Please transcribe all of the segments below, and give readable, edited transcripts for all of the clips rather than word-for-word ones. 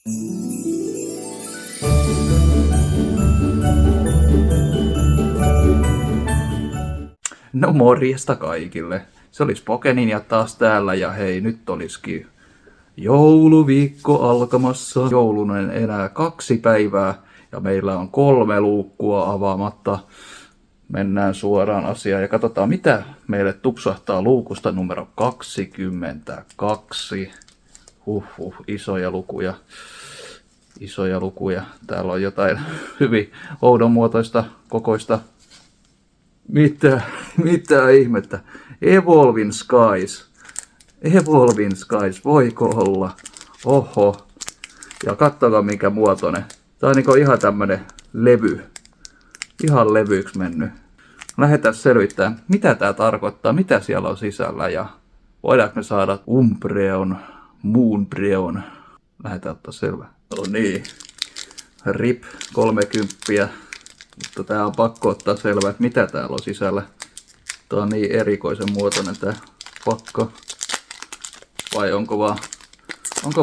No morjesta kaikille. Se olisi Pokenin ja taas täällä ja hei, nyt olisikin jouluviikko alkamassa. Joulunen enää 2 päivää ja meillä on 3 luukkua avaamatta. Mennään suoraan asiaan ja katsotaan mitä meille tupsahtaa luukusta numero 22. Isoja lukuja. Isoja lukuja. Täällä on jotain hyvin oudonmuotoista kokoista. Mitä ihmettä? Evolving Skies. Evolving Skies, voiko olla? Oho. Ja katsokaa minkä muotoinen. Tää on niinku ihan tämmönen levy. Ihan levyksi mennyt. Lähdetään selvittämään, mitä tää tarkoittaa, mitä siellä on sisällä ja voidaanko me saada Umbreon, Moonbreon. Lähdetään ottaa selvä. No niin. RIP 30. Mutta tää on pakko ottaa selvää, että mitä täällä on sisällä. Tää on niin erikoisen muotoinen tää pakka. Vai onko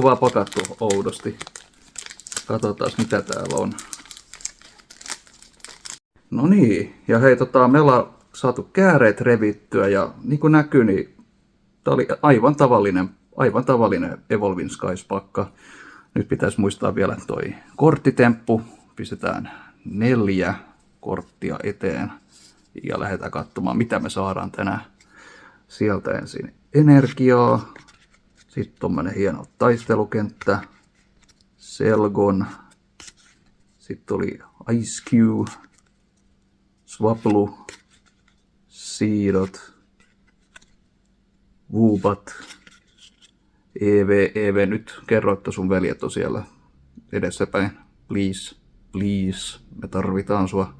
vaan pakattu oudosti? Katsotaan mitä täällä on. No niin, ja hei me ollaan saatu kääreet revittyä ja niin kuin näkyy, niin tää oli aivan tavallinen Evolving Skies pakka. Nyt pitäisi muistaa vielä toi korttitemppu. Pistetään 4 korttia eteen ja lähdetään katsomaan mitä me saadaan tänään. Sieltä ensin energiaa, sitten tommonen hieno taistelukenttä, Selgon, sitten oli Ice Cube, Swablu, Seedot, Woobat, EV, nyt kerro, että sun veljet on siellä edessäpäin, please. Please, me tarvitaan sua.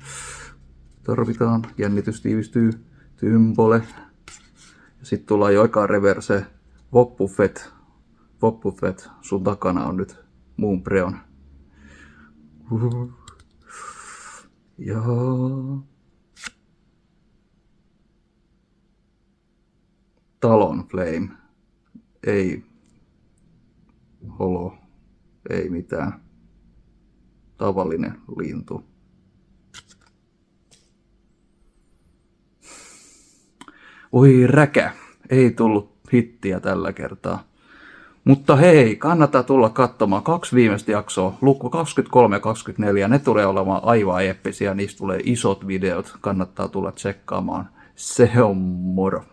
Tarvitaan, jännitys tiivistyy, Tympole. Ja sit tullaan jo ekaan reverse, Wobbuffet. Wobbuffet, sun takana on nyt Moonbreon. Ja... Talonflame. Ei. Holo. Ei mitään. Tavallinen lintu. Oi räkä, ei tullut hittiä tällä kertaa. Mutta hei, kannattaa tulla katsomaan 2 viimeistä jaksoa, luku 23 ja 24, ne tulee olemaan aivan eeppisiä, niistä tulee isot videot, kannattaa tulla tsekkaamaan. Se on moro.